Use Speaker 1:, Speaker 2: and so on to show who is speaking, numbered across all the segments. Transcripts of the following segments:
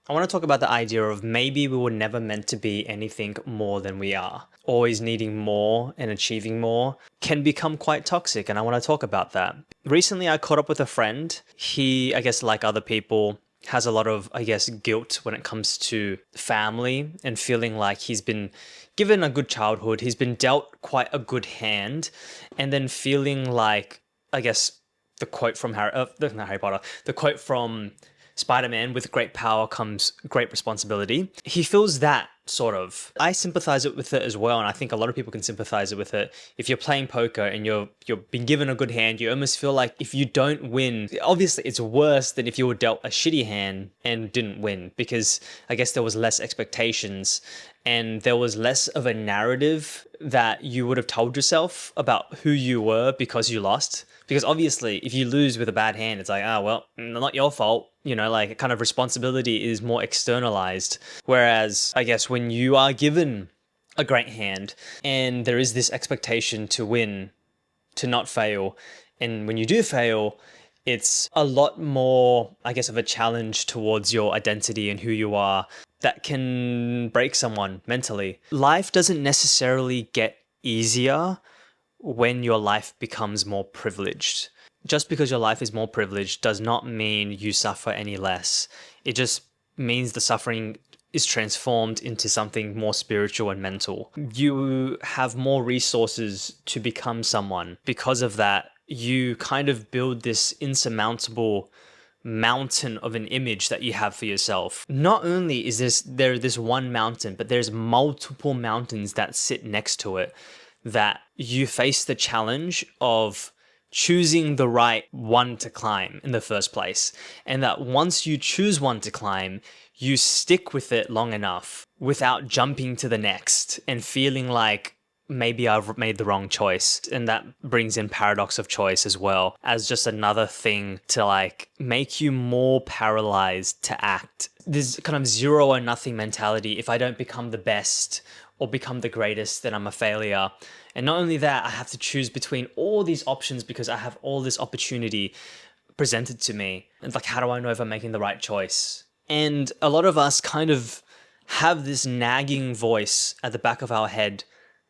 Speaker 1: I want to talk about the idea of maybe we were never meant to be anything more than we are. Always needing more and achieving more can become quite toxic, and I want to talk about that. Recently, I caught up with a friend. He, I guess, like other people, has a lot of, I guess, guilt when it comes to family and feeling like he's been given a good childhood, he's been dealt quite a good hand, and then feeling like, I guess, the quote from not Harry Potter, the quote from Spider-Man, with great power comes great responsibility. He feels that sort of. I sympathize with it as well, and I think a lot of people can sympathize with it. If you're playing poker and you're being given a good hand, you almost feel like if you don't win, obviously it's worse than if you were dealt a shitty hand and didn't win, because I guess there was less expectations and there was less of a narrative that you would have told yourself about who you were because you lost. Because obviously, if you lose with a bad hand, it's like, well, not your fault. Like kind of responsibility is more externalized. Whereas, I guess when you are given a great hand and there is this expectation to win, to not fail, and when you do fail, it's a lot more, I guess, of a challenge towards your identity and who you are that can break someone mentally. Life doesn't necessarily get easier when your life becomes more privileged. Just because your life is more privileged does not mean you suffer any less. It just means the suffering is transformed into something more spiritual and mental. You have more resources to become someone. Because of that, you kind of build this insurmountable mountain of an image that you have for yourself. Not only is there this one mountain, but there's multiple mountains that sit next to it, that you face the challenge of choosing the right one to climb in the first place. And that once you choose one to climb, you stick with it long enough without jumping to the next and feeling like maybe I've made the wrong choice. And that brings in paradox of choice as well, as just another thing to like make you more paralyzed to act. This kind of zero or nothing mentality. If I don't become the best or become the greatest, then I'm a failure. And not only that, I have to choose between all these options because I have all this opportunity presented to me. And like, how do I know if I'm making the right choice? And a lot of us kind of have this nagging voice at the back of our head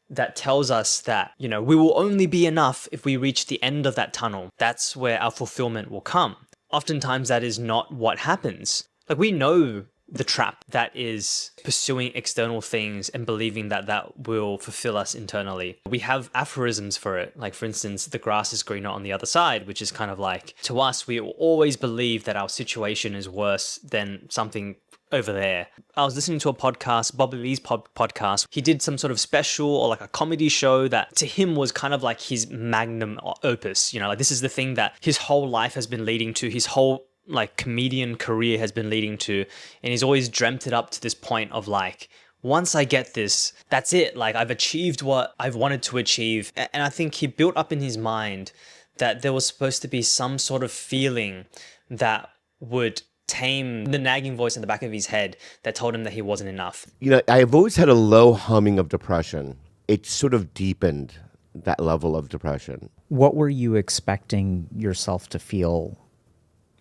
Speaker 1: that tells us that, we will only be enough if we reach the end of that tunnel. That's where our fulfillment will come. Oftentimes that is not what happens. Like, we know the trap that is pursuing external things and believing that that will fulfill us internally. We have aphorisms for it. Like, for instance, the grass is greener on the other side, which is kind of like, to us, we always believe that our situation is worse than something over there. I was listening to a podcast, Bobby Lee's podcast. He did some sort of special or like a comedy show that to him was kind of like his magnum opus. Like, this is the thing that his whole life has been leading to, his whole like comedian career has been leading to, and he's always dreamt it up to this point of like, once I get this, that's it. Like, I've achieved what I've wanted to achieve. And I think he built up in his mind that there was supposed to be some sort of feeling that would tame the nagging voice in the back of his head that told him that he wasn't enough.
Speaker 2: I've always had a low humming of depression. It sort of deepened that level of depression.
Speaker 3: What were you expecting yourself to feel?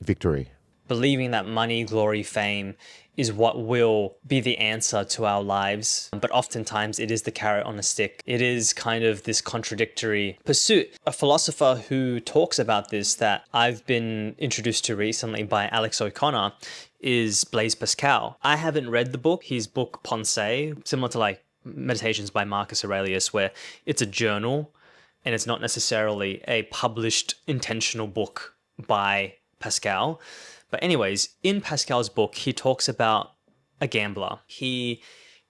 Speaker 2: Victory.
Speaker 1: Believing that money, glory, fame is what will be the answer to our lives. But oftentimes it is the carrot on a stick. It is kind of this contradictory pursuit. A philosopher who talks about this that I've been introduced to recently by Alex O'Connor is Blaise Pascal. I haven't read the book. His book, Pensée, similar to like Meditations by Marcus Aurelius, where it's a journal and it's not necessarily a published intentional book by Pascal. But anyways, in Pascal's book, he talks about a gambler. He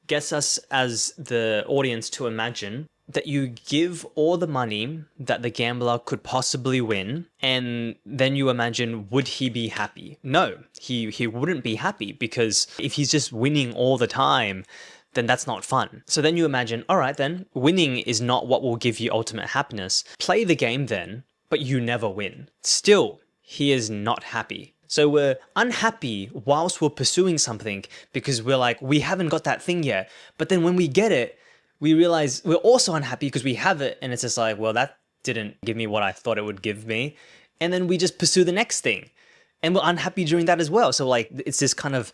Speaker 1: gets us as the audience to imagine that you give all the money that the gambler could possibly win, and then you imagine, would he be happy? No, he wouldn't be happy, because if he's just winning all the time, then that's not fun. So then you imagine, all right, then winning is not what will give you ultimate happiness. Play the game then, but you never win. Still, he is not happy. So we're unhappy whilst we're pursuing something because we're like, we haven't got that thing yet. But then when we get it, we realize we're also unhappy because we have it. And it's just like, well, that didn't give me what I thought it would give me. And then we just pursue the next thing. And we're unhappy during that as well. So like, it's this kind of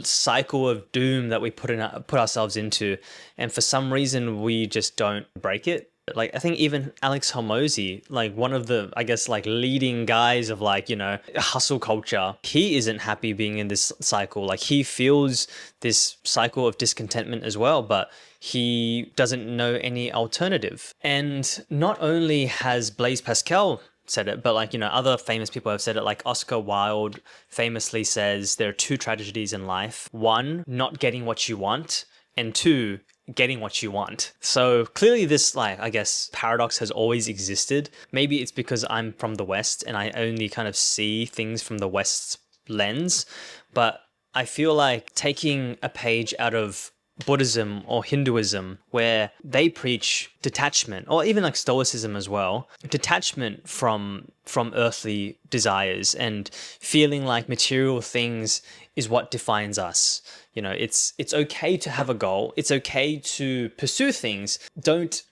Speaker 1: cycle of doom that we put ourselves into, and for some reason we just don't break it. Like, I think even Alex Hormozy, like one of the, I guess, like leading guys of like, hustle culture, he isn't happy being in this cycle. Like, he feels this cycle of discontentment as well, but he doesn't know any alternative. And not only has Blaise Pascal said it, but like, other famous people have said it. Like Oscar Wilde famously says there are two tragedies in life. One, not getting what you want, and two, getting what you want. So clearly this, like, I guess, paradox has always existed. Maybe it's because I'm from the West and I only kind of see things from the West's lens, but I feel like taking a page out of Buddhism or Hinduism, where they preach detachment, or even like stoicism as well, detachment from earthly desires and feeling like material things is what defines us. It's okay to have a goal. It's okay to pursue things. Don't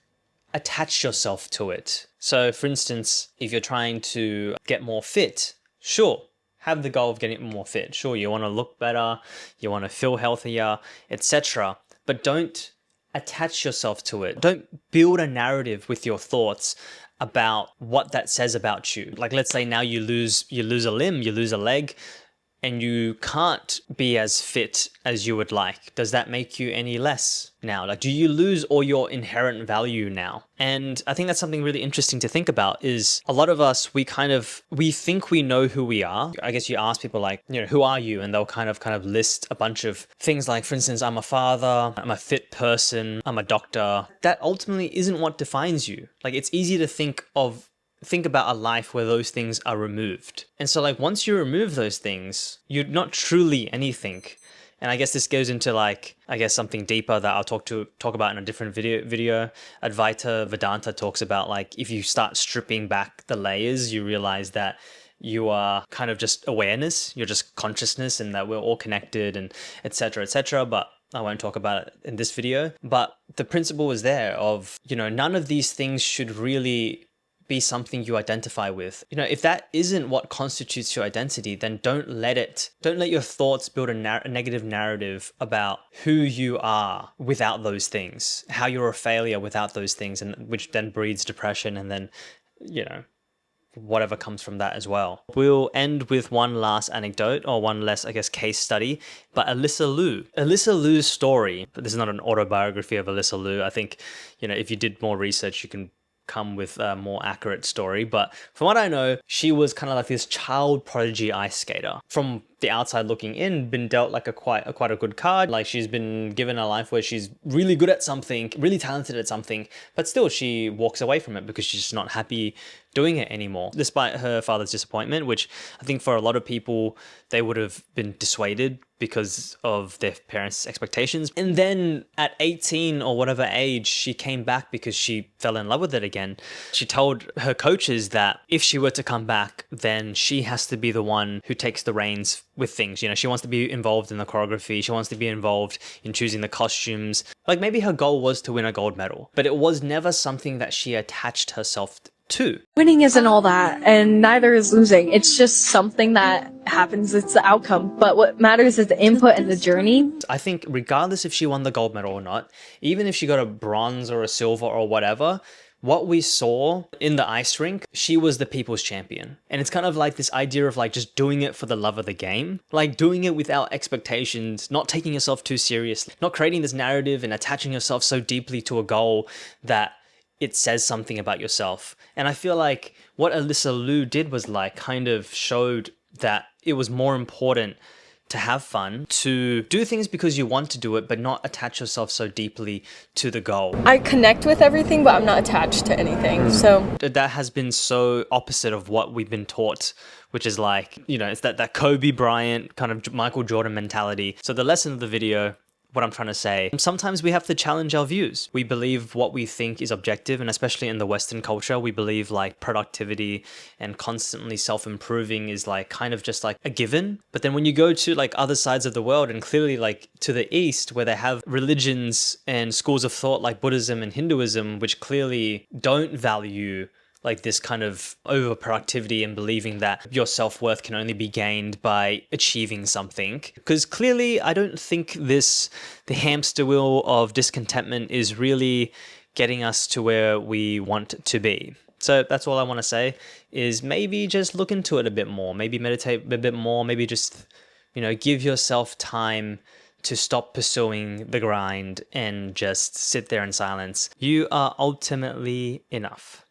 Speaker 1: attach yourself to it. So for instance, if you're trying to get more fit, sure, have the goal of getting more fit. Sure, you want to look better, you want to feel healthier, etc. But don't attach yourself to it. Don't build a narrative with your thoughts about what that says about you. Like, let's say now you lose a limb, you lose a leg, and you can't be as fit as you would like. Does that make you any less now? Like, do you lose all your inherent value now? And I think that's something really interesting to think about. Is a lot of us, we think we know who we are. I guess you ask people like, who are you? And they'll kind of list a bunch of things like, for instance, I'm a father, I'm a fit person, I'm a doctor. That ultimately isn't what defines you. Like, it's easy to think about a life where those things are removed. And so like, once you remove those things, you're not truly anything. And I guess this goes into like, I guess something deeper that I'll talk about in a different video. Advaita Vedanta talks about like, if you start stripping back the layers, you realize that you are kind of just awareness, you're just consciousness, and that we're all connected, and etc., etc. But I won't talk about it in this video. But the principle is there of, none of these things should really be something you identify with. If that isn't what constitutes your identity, then don't let your thoughts build a negative narrative about who you are without those things, how you're a failure without those things, and which then breeds depression, and then, whatever comes from that as well. We'll end with one last anecdote, or one less, I guess, case study, but Alyssa Liu's story. But this is not an autobiography of Alyssa Liu. I think, if you did more research, you can come with a more accurate story. But from what I know, she was kind of like this child prodigy ice skater. From the outside looking in, been dealt like quite a good card. Like, she's been given a life where she's really good at something, really talented at something, but still she walks away from it because she's just not happy doing it anymore, despite her father's disappointment, which I think for a lot of people, they would have been dissuaded because of their parents' expectations. And then at 18 or whatever age, she came back because she fell in love with it again. She told her coaches that if she were to come back, then she has to be the one who takes the reins with things. She wants to be involved in the choreography. She wants to be involved in choosing the costumes. Like, maybe her goal was to win a gold medal, but it was never something that she attached herself to.
Speaker 4: Winning isn't all that, and neither is losing. It's just something that happens. It's the outcome. But what matters is the input and the journey.
Speaker 1: I think regardless if she won the gold medal or not, even if she got a bronze or a silver or whatever, what we saw in the ice rink, she was the people's champion. And it's kind of like this idea of like just doing it for the love of the game, like doing it without expectations, not taking yourself too seriously, not creating this narrative and attaching yourself so deeply to a goal that it says something about yourself. And I feel like what Alyssa Liu did was like kind of showed that it was more important to have fun, to do things because you want to do it, but not attach yourself so deeply to the goal.
Speaker 5: I connect with everything, but I'm not attached to anything. So
Speaker 1: that has been so opposite of what we've been taught, which is like, it's that Kobe Bryant kind of Michael Jordan mentality. So the lesson of the video, what I'm trying to say, sometimes we have to challenge our views. We believe what we think is objective, and especially in the Western culture, we believe like productivity and constantly self-improving is like kind of just like a given. But then when you go to like other sides of the world, and clearly like to the East, where they have religions and schools of thought like Buddhism and Hinduism, which clearly don't value like this kind of overproductivity and believing that your self-worth can only be gained by achieving something. Because clearly, I don't think the hamster wheel of discontentment is really getting us to where we want to be. So that's all I want to say is maybe just look into it a bit more, maybe meditate a bit more, maybe just, give yourself time to stop pursuing the grind and just sit there in silence. You are ultimately enough.